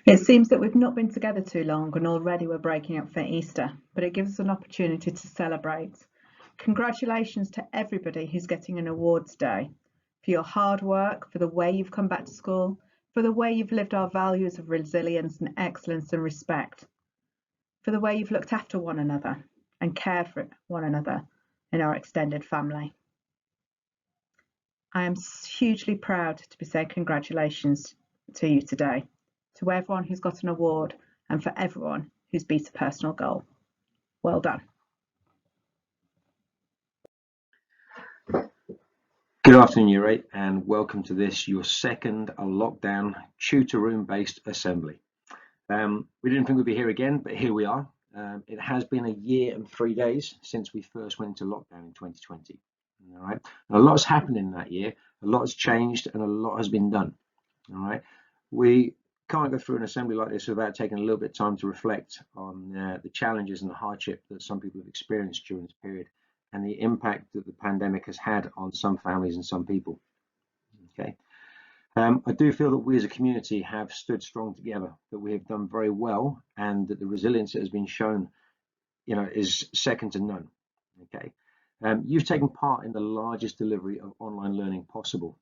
It seems that we've not been together too long and already we're breaking up for Easter, but it gives us an opportunity to celebrate. Congratulations to everybody who's getting an awards day for your hard work, for the way you've come back to school, for the way you've lived our values of resilience and excellence and respect, for the way you've looked after one another and cared for one another in our extended family. I am hugely proud to be saying congratulations to you today, to everyone who's got an award and for everyone who's beat a personal goal. Well done. Good afternoon, Year 8, and welcome to this, your second lockdown tutor room based assembly. We didn't think we'd be here again, but here we are. It has been a year and 3 days since we first went into lockdown in 2020. All right, and a lot has happened in that year, a lot has changed, and a lot has been done. All right, we can't go through an assembly like this without taking a little bit of time to reflect on the challenges and the hardship that some people have experienced during this period, and the impact that the pandemic has had on some families and some people. Okay, I do feel that we as a community have stood strong together, that we have done very well, and that the resilience that has been shown, is second to none. Okay, you've taken part in the largest delivery of online learning possible.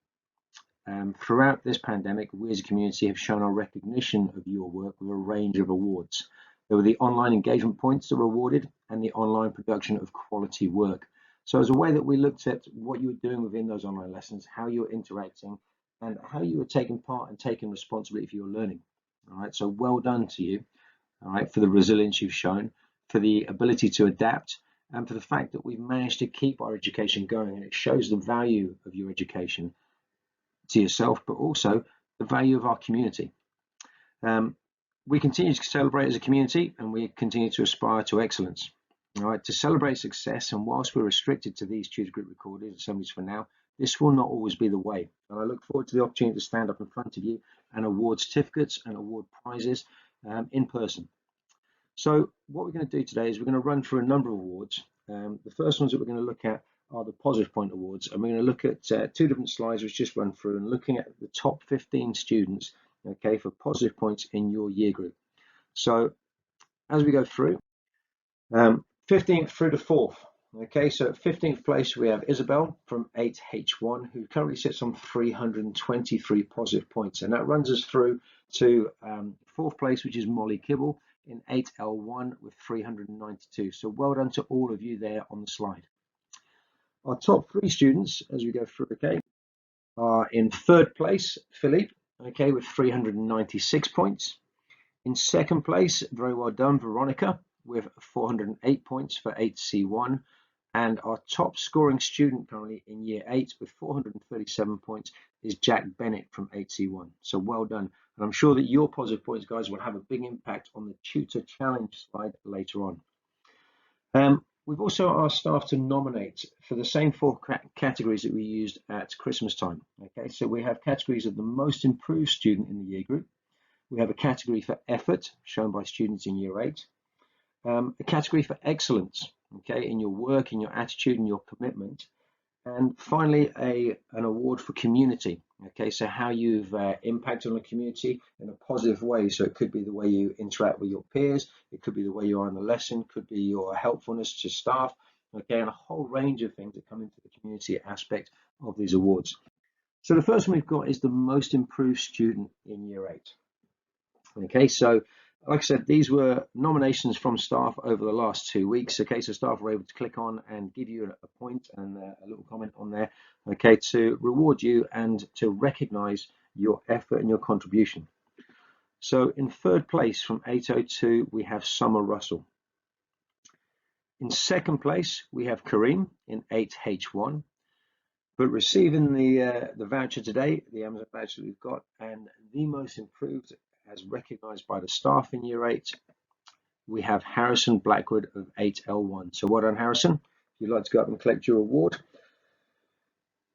Throughout this pandemic, we as a community have shown our recognition of your work with a range of awards. There were the online engagement points that were awarded and the online production of quality work. So as a way that we looked at what you were doing within those online lessons, how you were interacting, and how you were taking part and taking responsibility for your learning. All right, so well done to you, all right, for the resilience you've shown, for the ability to adapt, and for the fact that we've managed to keep our education going. And it shows the value of your education to yourself, but also the value of our community. We continue to celebrate as a community, and we continue to aspire to excellence. All right, to celebrate success, and whilst we're restricted to these tutor group recorded assemblies for now, this will not always be the way. And I look forward to the opportunity to stand up in front of you and award certificates and award prizes in person. So what we're going to do today is we're going to run through a number of awards. The first ones that we're going to look at are the Positive Point Awards. And we're going to look at two different slides which just run through and looking at the top 15 students, okay, for positive points in your year group. So as we go through, 15th through to 4th. Okay, so at 15th place we have Isabel from 8H1, who currently sits on 323 positive points, and that runs us through to 4th place, which is Molly Kibble in 8L1 with 392. So well done to all of you there on the slide. Our top 3 students, as we go through, okay, are in 3rd place, Philippe, okay, with 396 points. In 2nd place, very well done, Veronica, with 408 points for 8C1. And our top scoring student currently in year 8 with 437 points is Jack Bennett from 8C1. So well done. And I'm sure that your positive points, guys, will have a big impact on the tutor challenge slide later on. We've also asked staff to nominate for the same 4 categories that we used at Christmas time. Okay, so we have categories of the most improved student in the year group. We have a category for effort shown by students in year 8. A category for excellence, okay, in your work, in your attitude, and your commitment. And finally, an award for community, okay, so how you've impacted on the community in a positive way. So it could be the way you interact with your peers, it could be the way you are in the lesson, could be your helpfulness to staff, okay, and a whole range of things that come into the community aspect of these awards. So the first one we've got is the most improved student in year 8. Okay, so like I said, these were nominations from staff over the last 2 weeks. Okay, so staff were able to click on and give you a point and a little comment on there, okay, to reward you and to recognize your effort and your contribution. So in 3rd place from 802, we have Summer Russell. In 2nd place, we have Kareem in 8H1. But receiving the voucher today, the Amazon voucher that we've got, and the most improved as recognized by the staff in year 8, we have Harrison Blackwood of 8L1. So well done, Harrison. If you'd like to go up and collect your award.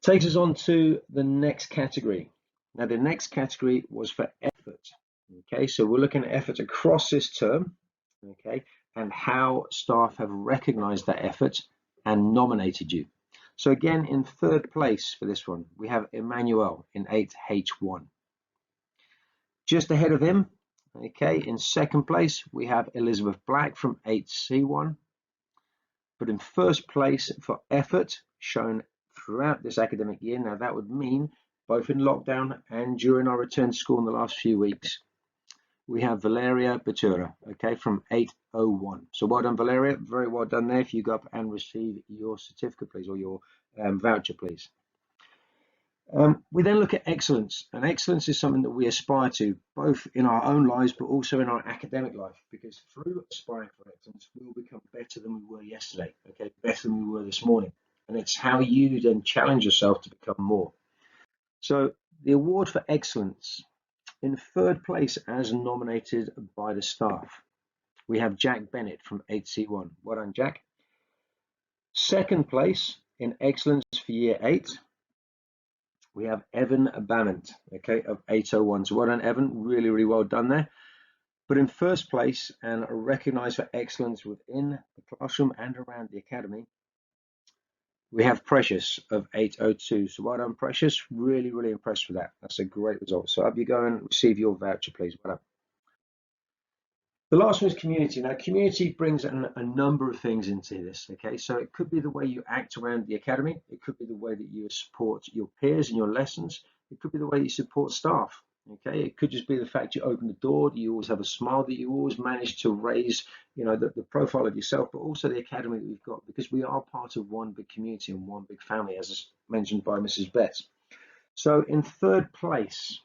Takes us on to the next category. Now the next category was for effort. Okay, so we're looking at effort across this term, okay, and how staff have recognized that effort and nominated you. So again, in 3rd place for this one, we have Emmanuel in 8H1. Just ahead of him, Okay, in second place, we have Elizabeth Black from 8C1. But in first place for effort shown throughout this academic year, now that would mean both in lockdown and during our return to school in the last few weeks, we have Valeria Batura, okay, from 801. So well done, Valeria. Very well done there. If you go up and receive your certificate, please, or your voucher, please. We then look at excellence, and excellence is something that we aspire to both in our own lives but also in our academic life, because through aspiring for excellence we'll become better than we were yesterday, okay, better than we were this morning, and it's how you then challenge yourself to become more. So the award for excellence, in third place as nominated by the staff, we have Jack Bennett from 8C1. Well done, Jack. Second place in excellence for year 8, we have Evan Bannant, okay, of 801. So well done, Evan. Really, really well done there. But in first place and recognised for excellence within the classroom and around the academy, we have Precious of 802. So well done, Precious. Really, really impressed with that. That's a great result. So up you go and receive your voucher, please. Well done. The last one is community. Now, community brings a number of things into this, okay? So it could be the way you act around the academy. It could be the way that you support your peers in your lessons. It could be the way you support staff, okay? It could just be the fact you open the door, that you always have a smile, that you always manage to raise, the profile of yourself, but also the academy that we've got, because we are part of one big community and one big family, as is mentioned by Mrs. Betts. So in third place,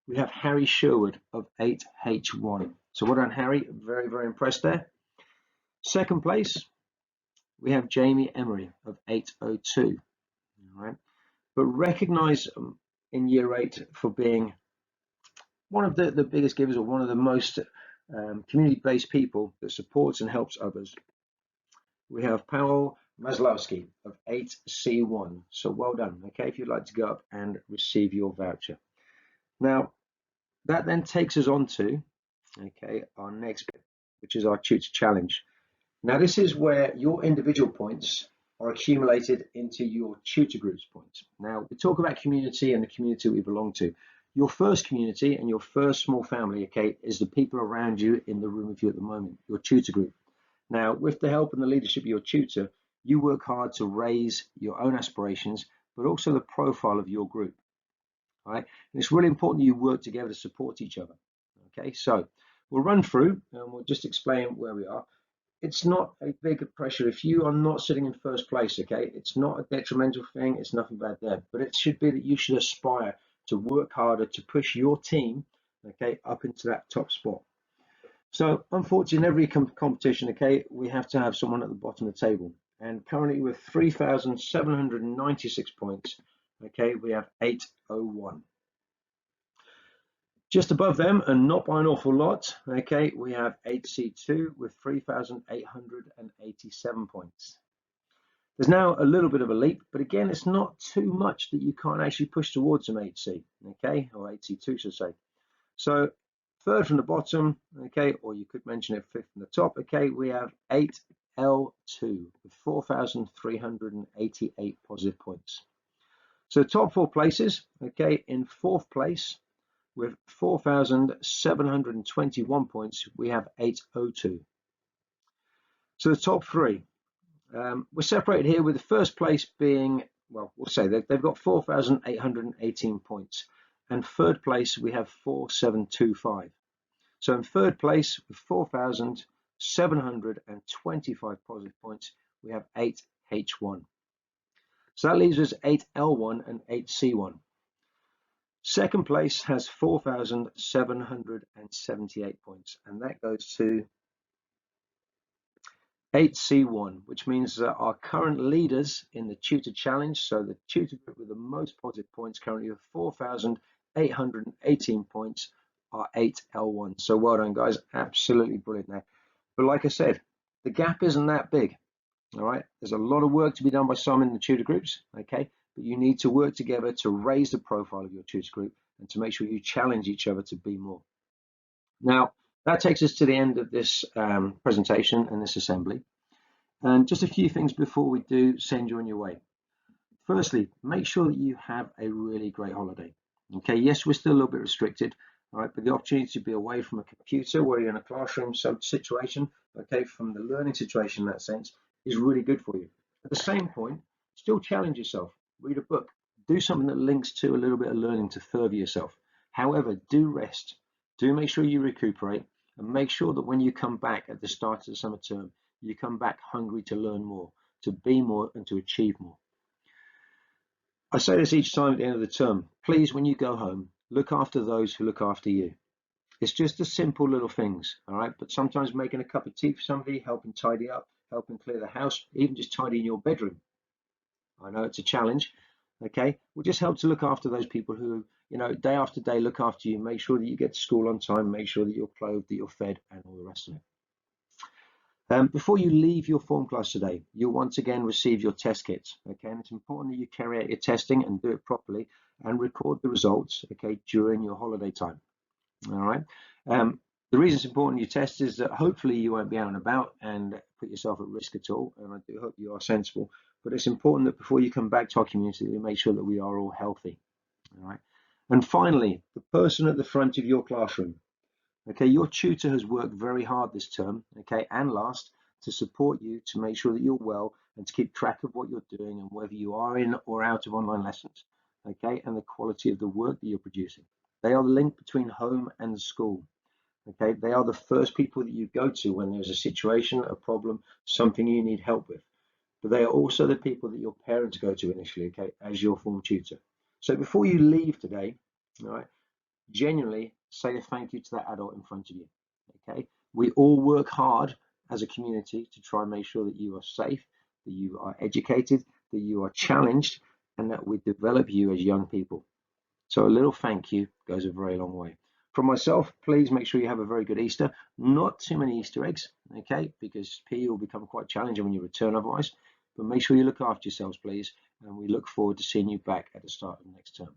we have Harry Sherwood of 8H1. So well done, Harry. Very, very impressed there. Second place, we have Jamie Emery of 802. All right. But recognise in year 8 for being one of the biggest givers, or one of the most community-based people that supports and helps others. We have Paul Maslowski of 8C1. So well done. Okay, if you'd like to go up and receive your voucher. Now, that then takes us on to our next bit, which is our tutor challenge. Now, this is where your individual points are accumulated into your tutor group's points. Now, we talk about community and the community we belong to. Your first community and your first small family, okay, is the people around you in the room with you at the moment, your tutor group. Now, with the help and the leadership of your tutor, you work hard to raise your own aspirations, but also the profile of your group. All right, and it's really important that you work together to support each other. Okay, so we'll run through and we'll just explain where we are. It's not a big pressure if you are not sitting in first place, okay? It's not a detrimental thing, it's nothing bad there, but it should be that you should aspire to work harder to push your team, okay, up into that top spot. So unfortunately, in every competition, okay, we have to have someone at the bottom of the table. And currently with 3,796 points, okay, we have 801. Just above them, and not by an awful lot, okay, we have 8C2 with 3,887 points. There's now a little bit of a leap, but again, it's not too much that you can't actually push towards an 8C, okay, or 8C2, should I say. So third from the bottom, okay, or you could mention it fifth from the top, okay, we have 8L2 with 4,388 positive points. So top 4 places, okay, in fourth place, with 4,721 points, we have 802. So the top 3, we're separated here with the first place being, well, we'll say they've got 4,818 points, and third place we have 4,725. So in third place with 4,725 positive points, we have 8H1. So that leaves us 8L1 and 8C1. Second place has 4,778 points, and that goes to 8C1, which means that our current leaders in the tutor challenge, so the tutor group with the most positive points currently with 4,818 points, are 8L1. So well done, guys. Absolutely brilliant there. But like I said, the gap isn't that big. All right. There's a lot of work to be done by some in the tutor groups. Okay. But you need to work together to raise the profile of your tutor group and to make sure you challenge each other to be more. Now, that takes us to the end of this presentation and this assembly. And just a few things before we do send you on your way. Firstly, make sure that you have a really great holiday. Okay, yes, we're still a little bit restricted, all right, but the opportunity to be away from a computer where you're in a classroom situation, okay, from the learning situation in that sense, is really good for you. At the same point, still challenge yourself, read a book, do something that links to a little bit of learning to further yourself. However, do rest, do make sure you recuperate, and make sure that when you come back at the start of the summer term, you come back hungry to learn more, to be more, and to achieve more. I say this each time at the end of the term. Please, when you go home, look after those who look after you. It's just the simple little things, all right? But sometimes making a cup of tea for somebody, helping tidy up, helping clear the house, even just tidying your bedroom. I know it's a challenge, okay? Will just help to look after those people who, day after day look after you, make sure that you get to school on time, make sure that you're clothed, that you're fed, and all the rest of it. Before you leave your form class today, you'll once again receive your test kits, okay? And it's important that you carry out your testing and do it properly and record the results, okay, during your holiday time, all right? The reason it's important you test is that hopefully you won't be out and about and put yourself at risk at all, and I do hope you are sensible, but it's important that before you come back to our community, you make sure that we are all healthy, all right? And finally, the person at the front of your classroom. Okay, your tutor has worked very hard this term, okay, and last, to support you to make sure that you're well and to keep track of what you're doing and whether you are in or out of online lessons, okay, and the quality of the work that you're producing. They are the link between home and the school, okay. They are the first people that you go to when there's a situation, a problem, something you need help with. But they are also the people that your parents go to initially, okay, as your form tutor. So before you leave today, all right, genuinely say a thank you to that adult in front of you. Okay, we all work hard as a community to try and make sure that you are safe, that you are educated, that you are challenged, and that we develop you as young people. So a little thank you goes a very long way. From myself, please make sure you have a very good Easter. Not too many Easter eggs, okay, because PE will become quite challenging when you return otherwise. But make sure you look after yourselves, please, and we look forward to seeing you back at the start of next term.